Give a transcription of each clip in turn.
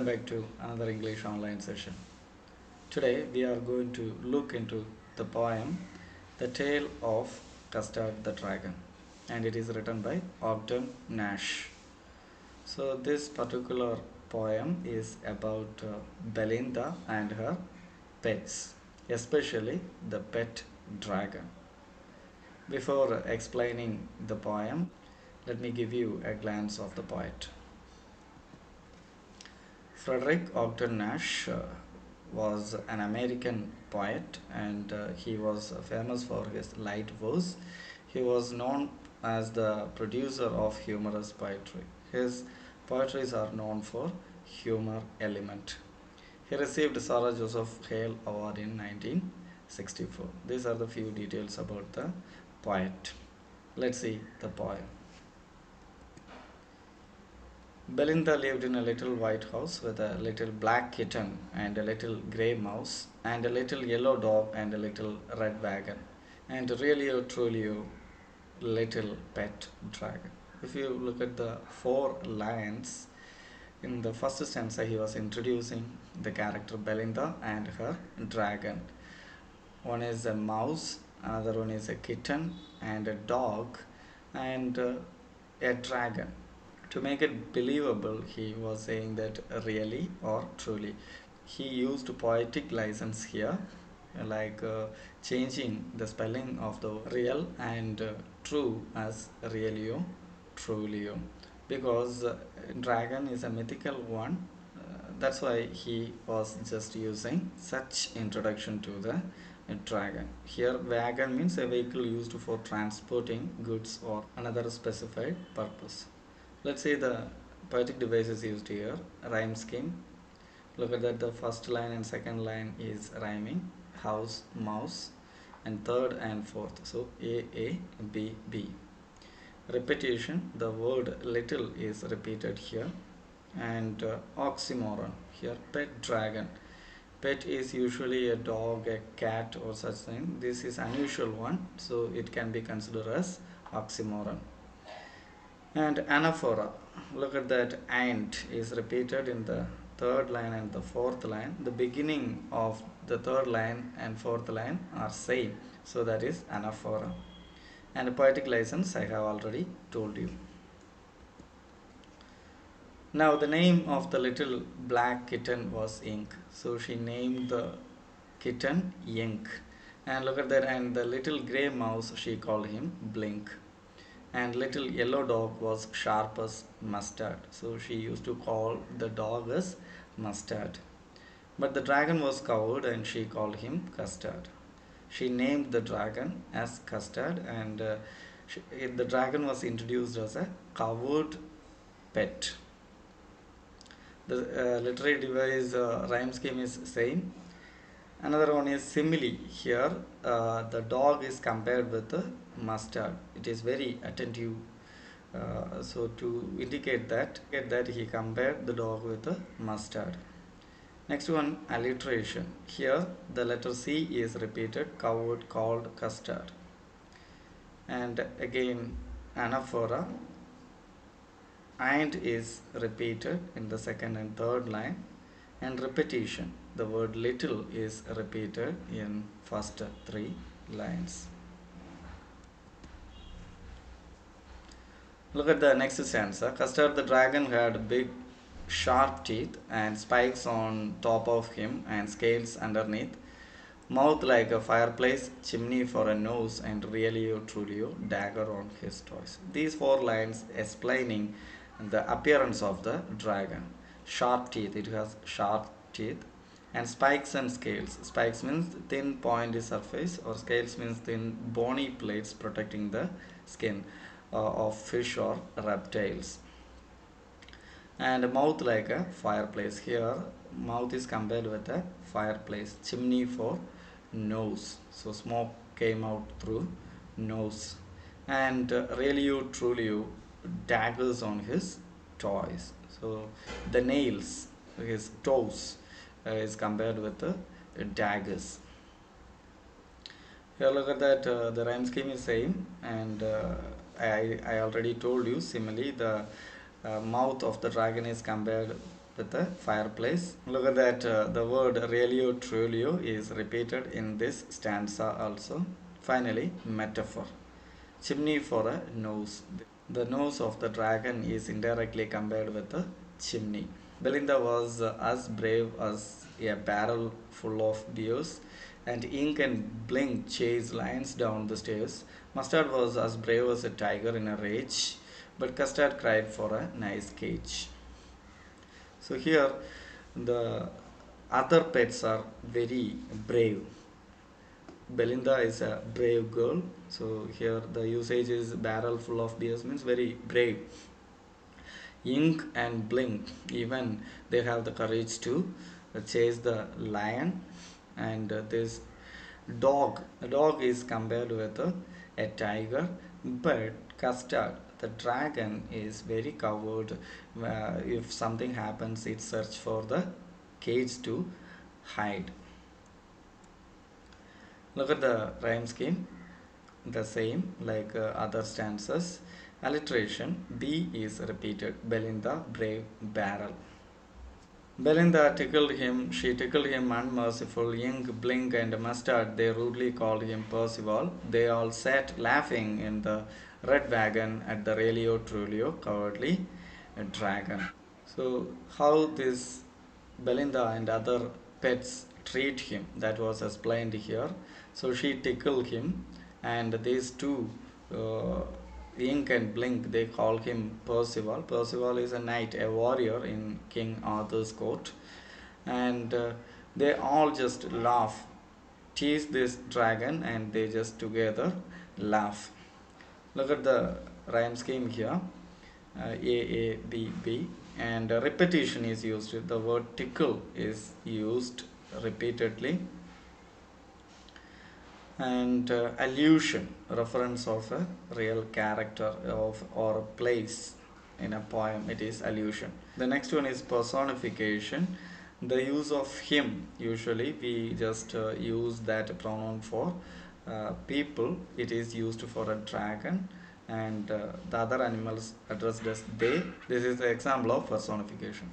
back to another English online session. Today we are going to look into the poem The Tale of Custard the Dragon, and it is written by Ogden Nash. So this particular poem is about Belinda and her pets, especially the pet dragon. Before explaining the poem, let me give you a glance of the poet. Frederick Ogden Nash was an American poet, and he was famous for his light verse. He was known as the producer of humorous poetry. His poetries are known for humor element. He received Sarah Joseph Hale Award in 1964. These are the few details about the poet. Let's see the poem. Belinda lived in a little white house with a little black kitten and a little grey mouse and a little yellow dog and a little red wagon and really a truly a little pet dragon. If you look at the four lines, in the first stanza he was introducing the character Belinda and her dragon. One is a mouse, another one is a kitten and a dog and a dragon. To make it believable, he was saying that really or truly. He used poetic license here, like changing the spelling of the real and true as realio, trulio, because dragon is a mythical one. That's why he was just using such introduction to the dragon. Here, wagon means a vehicle used for transporting goods or another specified purpose. Let's say the poetic devices used here. Rhyme scheme. Look at that, the first line and second line is rhyming. House, mouse, and third and fourth. So A, B, B. Repetition. The word little is repeated here. And oxymoron. Here, pet dragon. Pet is usually a dog, a cat, or such thing. This is unusual one, so it can be considered as oxymoron. And anaphora, look at that, and is repeated in the third line and the fourth line. The beginning of the third line and fourth line are same, so that is anaphora. And a poetic license I have already told you. Now the name of the little black kitten was Ink, so she named the kitten Ink. And look at that, and the little grey mouse, she called him Blink. And little yellow dog was sharp as mustard, so she used to call the dog as Mustard. But the dragon was coward and she called him Custard. She named the dragon as Custard, and the dragon was introduced as a coward pet. The literary device rhyme scheme is same. Another one is simile. Here the dog is compared with the mustard. It is very attentive, so to indicate that he compared the dog with the mustard. Next one, alliteration. Here the letter C is repeated, coward called custard. And again anaphora, and is repeated in the second and third line. And repetition, the word little is repeated in first three lines. Look at the next stanza. Custard the dragon had big sharp teeth and spikes on top of him and scales underneath, mouth like a fireplace, chimney for a nose, and really truly dagger on his toes. These four lines explaining the appearance of the dragon. Sharp teeth, it has sharp teeth, and spikes and scales. Spikes means thin pointy surface, or scales means thin bony plates protecting the skin of fish or reptiles. And a mouth like a fireplace. Here mouth is compared with a fireplace. Chimney for nose, so smoke came out through nose. And really you truly you daggers on his toes, so the nails, his toes, is compared with the daggers. Here look at that, the rhyme scheme is same, and I already told you. Similarly, the mouth of the dragon is compared with a fireplace. Look at that, the word realio trulio is repeated in this stanza also. Finally, metaphor. Chimney for a nose. The nose of the dragon is indirectly compared with a chimney. Belinda was as brave as a barrel full of beers, and Ink and Blink chased lions down the stairs. Mustard was as brave as a tiger in a rage, but Custard cried for a nice cage. So here the other pets are very brave. Belinda is a brave girl. So here the usage is barrel full of beers means very brave. Ink and Blink, even they have the courage to chase the lion. And this dog is compared with a tiger, but Custard, the dragon, is very coward. If something happens, it search for the cage to hide. Look at the rhyme scheme, the same like other stanzas. Alliteration: B is repeated. Belinda, brave, barrel. Belinda tickled him, she tickled him unmerciful. Ink, Blink, and Mustard, they rudely called him Percival. They all sat laughing in the red wagon at the Relio Trulio, cowardly dragon. So, how this Belinda and other pets treat him, that was explained here. So, she tickled him, and these two, uh, Ink and Blink, they call him Percival. Percival is a knight, a warrior in King Arthur's court, and they all just laugh, tease this dragon, and they just together laugh. Look at the rhyme scheme here, A, and repetition is used. The word tickle is used repeatedly, and allusion, reference of a real character of or a place in a poem, it is allusion. The next one is personification. The use of him, usually we just use that pronoun for people. It is used for a dragon, and the other animals addressed as they. This is the example of personification.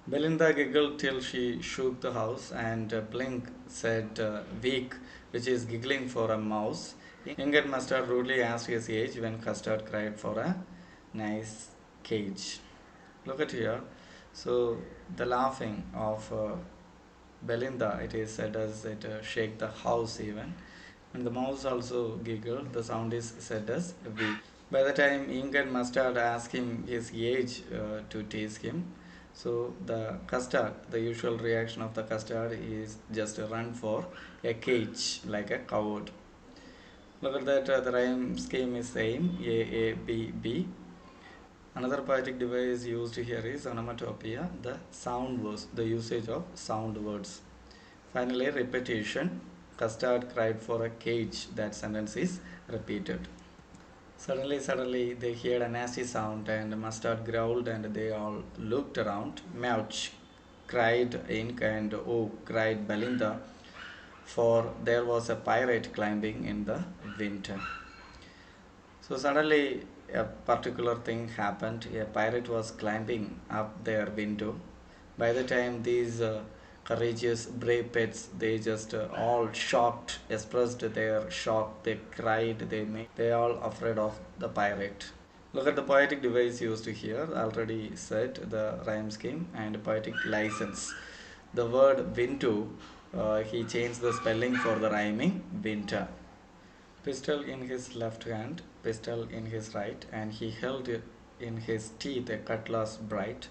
Belinda giggled till she shook the house, and Blink said weak, which is giggling for a mouse. Ingot Mustard rudely asked his age when Custard cried for a nice cage. Look at here. So the laughing of Belinda, it is said as it shake the house even. And the mouse also giggled. The sound is said as weak. By the time Ink and Mustard asked him his age to tease him, so the Custard, the usual reaction of the Custard is just a run for a cage like a coward. Look at that, the rhyme scheme is same, A, B. Another poetic device used here is onomatopoeia, the sound words, the usage of sound words. Finally, repetition. Custard cried for a cage. That sentence is repeated. Suddenly, they heard a nasty sound, and Mustard growled, and they all looked around. Mouch! Cried Ink, and oh! Cried Belinda, for there was a pirate climbing in the winter. So suddenly, a particular thing happened. A pirate was climbing up their window. By the time these courageous, brave pets, they just all shocked, expressed their shock. They cried. They all afraid of the pirate. Look at the poetic device used here. Already said the rhyme scheme and poetic license. The word window, he changed the spelling for the rhyming winter. Pistol in his left hand, pistol in his right, and he held in his teeth a cutlass bright.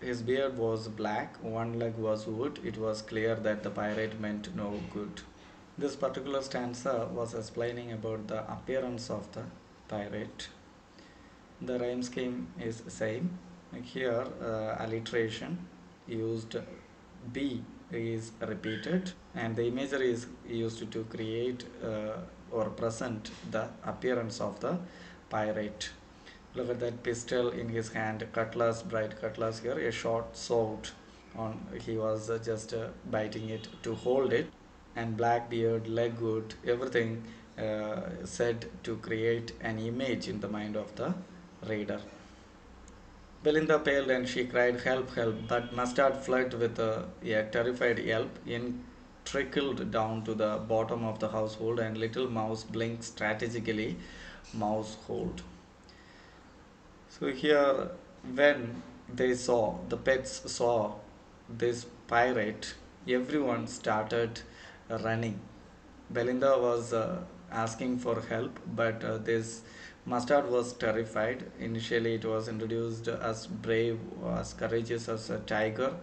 His beard was black, one leg was wood. It was clear that the pirate meant no good. This particular stanza was explaining about the appearance of the pirate. The rhyme scheme is same. Like here, alliteration used, B is repeated, and the imagery is used to create or present the appearance of the pirate. Look at that, pistol in his hand, cutlass, bright cutlass here, a short sword on, he was just biting it to hold it, and black beard, leg wood, everything said to create an image in the mind of the reader. Belinda paled and she cried, "Help, help!" But Mustard fled with a terrified yelp and trickled down to the bottom of the household, and Little Mouse blinked strategically. Mouse hold. So here, when the pets saw this pirate, everyone started running. Belinda was asking for help, but this Mustard was terrified. Initially, it was introduced as brave, as courageous as a tiger,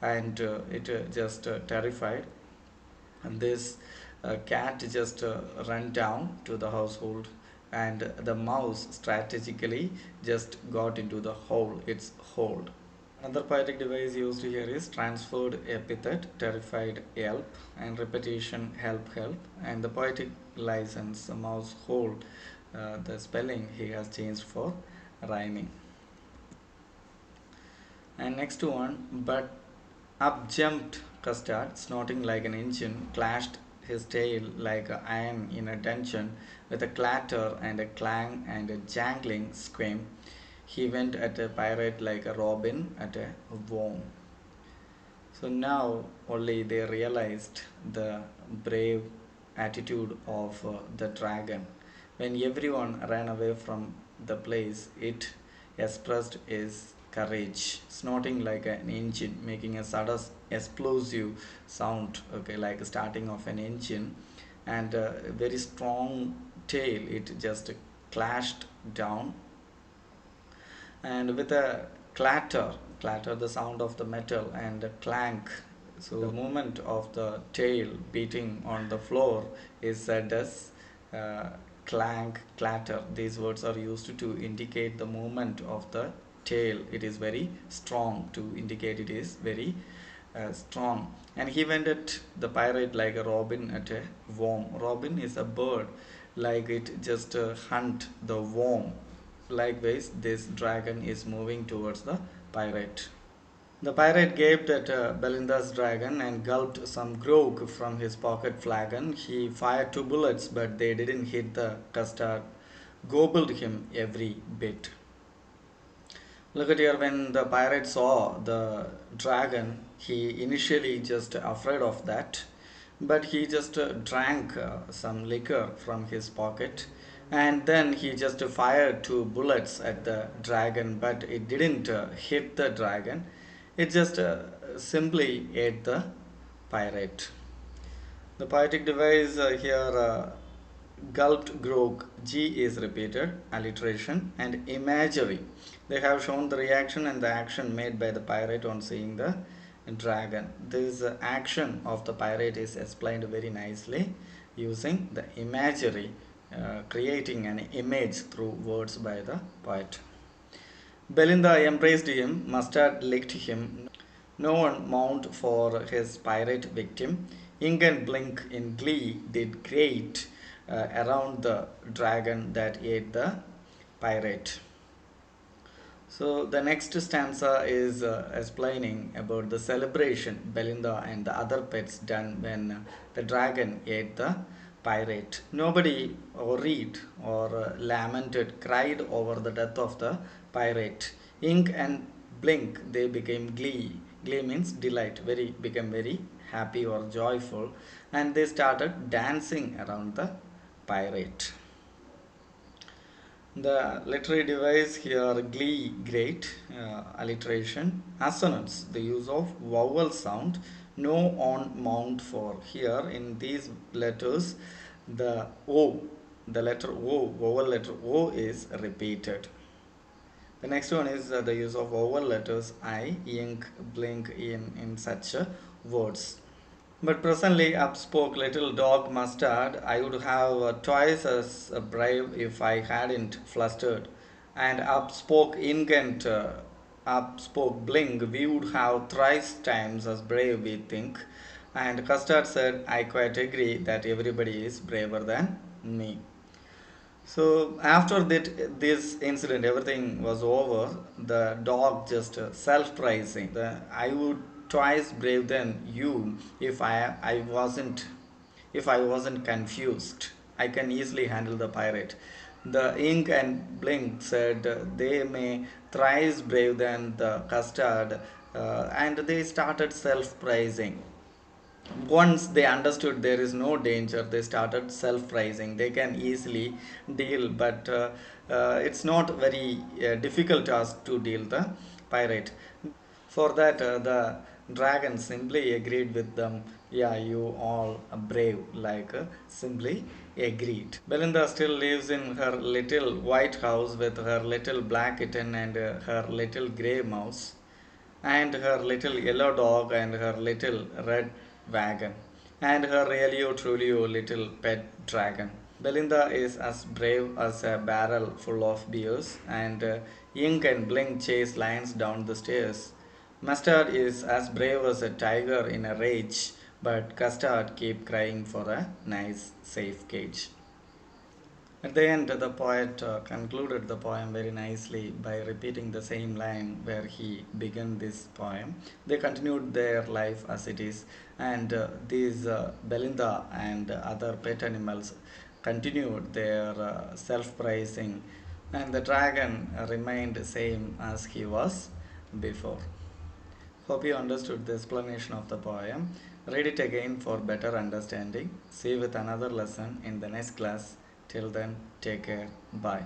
and it just terrified. And this cat just ran down to the household, and the mouse strategically just got into the hole, its hold. Another poetic device used here is transferred epithet, terrified, yelp, and repetition, help, help. And the poetic license, the mouse hold, the spelling he has changed for rhyming. And next one, but up jumped Custard, snorting like an engine, clashed his tail like an iron in a tension, with a clatter and a clang and a jangling scream. He went at a pirate like a robin at a worm. So now only they realized the brave attitude of the dragon. When everyone ran away from the place, it expressed its courage, snorting like an engine, making a sudden explosive sound, okay, like starting of an engine, and a very strong tail. It just clashed down, and with a clatter the sound of the metal, and a clank, so the movement of the tail beating on the floor is said as uh, clank, clatter. These words are used to indicate the movement of the tail. It is very strong, to indicate it is very strong. And he went at the pirate like a robin at a worm. Robin is a bird, like it just hunt the worm. Likewise, this dragon is moving towards the pirate. The pirate gaped at Belinda's dragon and gulped some grog from his pocket flagon. He fired two bullets, but they didn't hit the custard. Gobbled him every bit. Look at here, when the pirate saw the dragon, he initially just afraid of that, but he just drank some liquor from his pocket, and then he just fired two bullets at the dragon, but it didn't hit the dragon. It just simply ate the pirate. The poetic device here, gulped grog, G is repeated, alliteration, and imagery. They have shown the reaction and the action made by the pirate on seeing the dragon. This action of the pirate is explained very nicely using the imagery, creating an image through words by the poet. Belinda embraced him, Mustard licked him. No one mourned for his pirate victim. Ink and Blink in glee did great around the dragon that ate the pirate. So the next stanza is explaining about the celebration Belinda and the other pets done when the dragon ate the pirate. Nobody worried or lamented, cried over the death of the pirate. Ink and Blink, they became glee. Glee means delight. Very became very happy or joyful, and they started dancing around the pirate. The literary device here, glee, great, alliteration, assonance, the use of vowel sound, no on mount for. Here in these letters, the O, the letter O, vowel letter O is repeated. The next one is the use of vowel letters I, ink, blink in such words. But presently up spoke little dog Mustard. I would have twice as brave if I hadn't flustered. And up spoke Ingent, up spoke Blink. We would have thrice times as brave, we think. And Custard said, I quite agree that everybody is braver than me. So after that, this incident, everything was over. The dog just self-praising. I would twice brave than you if I wasn't confused. I can easily handle the pirate. The ink and blink said they may thrice brave than the custard, and they started self-praising. Once they understood there is no danger, they started self-praising. They can easily deal, but it's not very difficult task to deal the pirate. For that, the dragon simply agreed with them. Yeah, you all are brave, like simply agreed. Belinda still lives in her little white house with her little black kitten and her little grey mouse and her little yellow dog and her little red wagon and her really truly little pet dragon. Belinda is as brave as a barrel full of beers, and Ink and Blink chase lions down the stairs. Mustard is as brave as a tiger in a rage, but Custard keep crying for a nice, safe cage. At the end, the poet concluded the poem very nicely by repeating the same line where he began this poem. They continued their life as it is, and these Belinda and other pet animals continued their self-praising, and the dragon remained same as he was before. Hope you understood the explanation of the poem. Read it again for better understanding. See you with another lesson in the next class. Till then, take care. Bye.